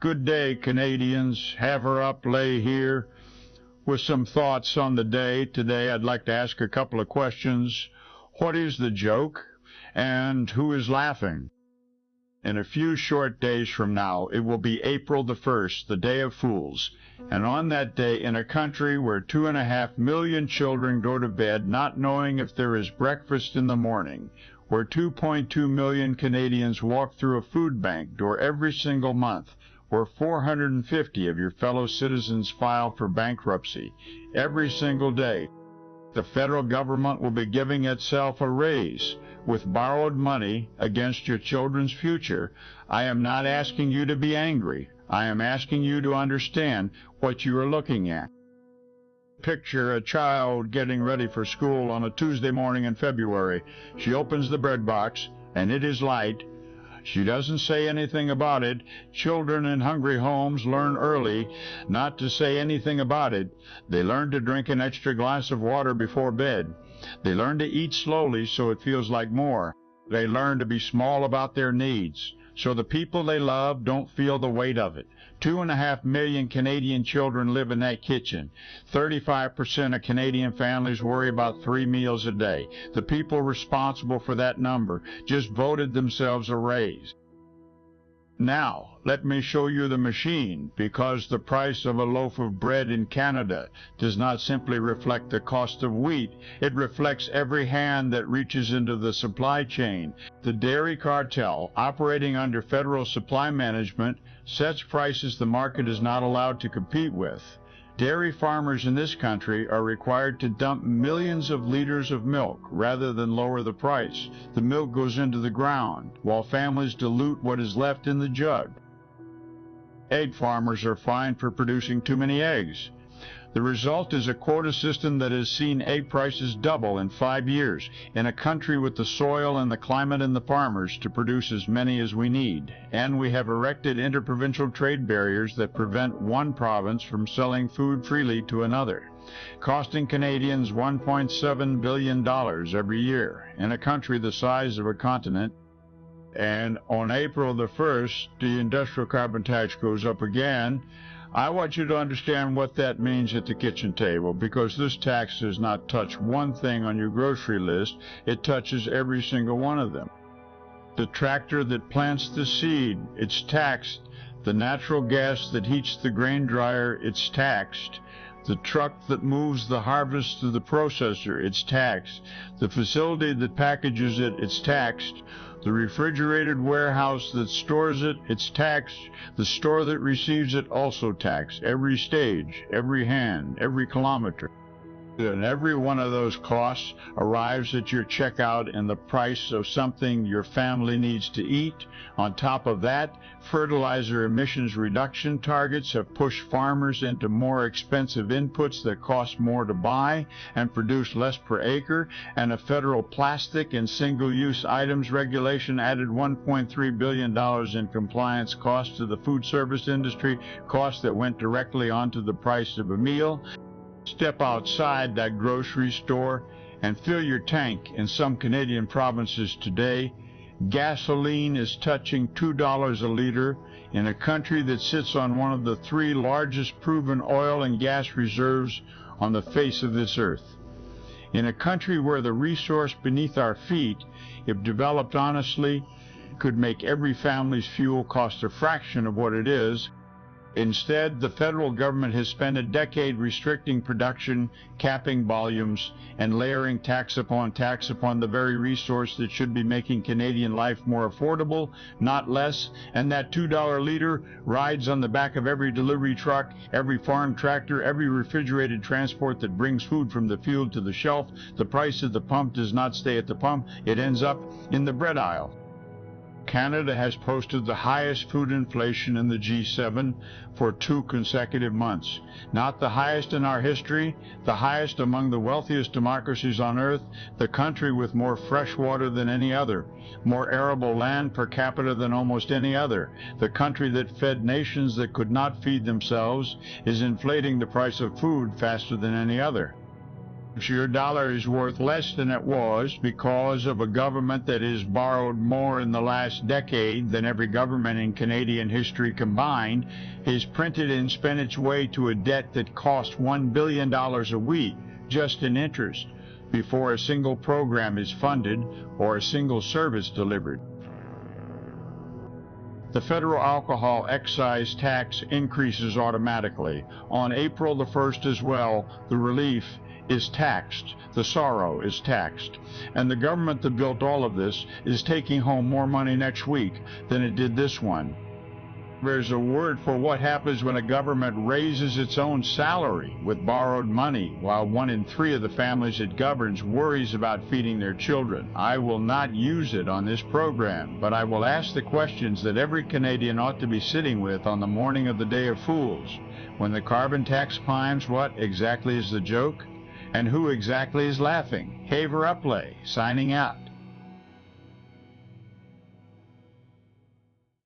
Good day, Canadians. Haver Uplay here with some thoughts on the day. Today I'd like to ask a couple of questions. What is the joke? And who is laughing? In a few short days from now, it will be April the 1st, the Day of Fools. And on that day, in a country where 2.5 million children go to bed not knowing if there is breakfast in the morning, where 2.2 million Canadians walk through a food bank door every single month, where 450 of your fellow citizens file for bankruptcy every single day, the federal government will be giving itself a raise with borrowed money against your children's future. I am not asking you to be angry. I am asking you to understand what you are looking at. Picture a child getting ready for school on a Tuesday morning in February. She opens the bread box, and it is light. She doesn't say anything about it. Children in hungry homes learn early not to say anything about it. They learn to drink an extra glass of water before bed. They learn to eat slowly so it feels like more. They learn to be small about their needs, so the people they love don't feel the weight of it. 2.5 million Canadian children live in that kitchen. 35% of Canadian families worry about 3 meals a day. The people responsible for that number just voted themselves a raise. Now, let me show you the machine, because the price of a loaf of bread in Canada does not simply reflect the cost of wheat. It reflects every hand that reaches into the supply chain. The dairy cartel, operating under federal supply management, sets prices the market is not allowed to compete with. Dairy farmers in this country are required to dump millions of liters of milk rather than lower the price. The milk goes into the ground, while families dilute what is left in the jug. Egg farmers are fined for producing too many eggs. The result is a quota system that has seen egg prices double in 5 years, in a country with the soil and the climate and the farmers to produce as many as we need. And we have erected interprovincial trade barriers that prevent one province from selling food freely to another, costing Canadians $1.7 billion every year, in a country the size of a continent. And on April the 1st, the industrial carbon tax goes up again. I want you to understand what that means at the kitchen table, because this tax does not touch one thing on your grocery list. It touches every single one of them. The tractor that plants the seed, it's taxed. The natural gas that heats the grain dryer, it's taxed. The truck that moves the harvest to the processor, it's taxed. The facility that packages it, it's taxed. The refrigerated warehouse that stores it, it's taxed. The store that receives it, also taxed. Every stage, every hand, every kilometer. And every one of those costs arrives at your checkout in the price of something your family needs to eat. On top of that, fertilizer emissions reduction targets have pushed farmers into more expensive inputs that cost more to buy and produce less per acre, and a federal plastic and single-use items regulation added $1.3 billion in compliance costs to the food service industry, costs that went directly onto the price of a meal. Step outside that grocery store and fill your tank in some Canadian provinces today. Gasoline is touching $2 a liter in a country that sits on one of the 3 largest proven oil and gas reserves on the face of this earth. In a country where the resource beneath our feet, if developed honestly, could make every family's fuel cost a fraction of what it is. Instead, the federal government has spent a decade restricting production, capping volumes, and layering tax upon the very resource that should be making Canadian life more affordable, not less. And that $2 liter rides on the back of every delivery truck, every farm tractor, every refrigerated transport that brings food from the field to the shelf. The price at the pump does not stay at the pump. It ends up in the bread aisle. Canada has posted the highest food inflation in the G7 for 2 consecutive months. Not the highest in our history, the highest among the wealthiest democracies on earth, the country with more fresh water than any other, more arable land per capita than almost any other. The country that fed nations that could not feed themselves is inflating the price of food faster than any other. Your dollar is worth less than it was because of a government that has borrowed more in the last decade than every government in Canadian history combined, has printed and spent its way to a debt that costs $1 billion a week just in interest before a single program is funded or a single service delivered. The federal alcohol excise tax increases automatically. On April the 1st as well, the relief is taxed. The sorrow is taxed. And the government that built all of this is taking home more money next week than it did this one. There's a word for what happens when a government raises its own salary with borrowed money, while 1 in 3 of the families it governs worries about feeding their children. I will not use it on this program, but I will ask the questions that every Canadian ought to be sitting with on the morning of the Day of Fools. When the carbon tax climbs, what exactly is the joke? And who exactly is laughing? Uplay, signing out.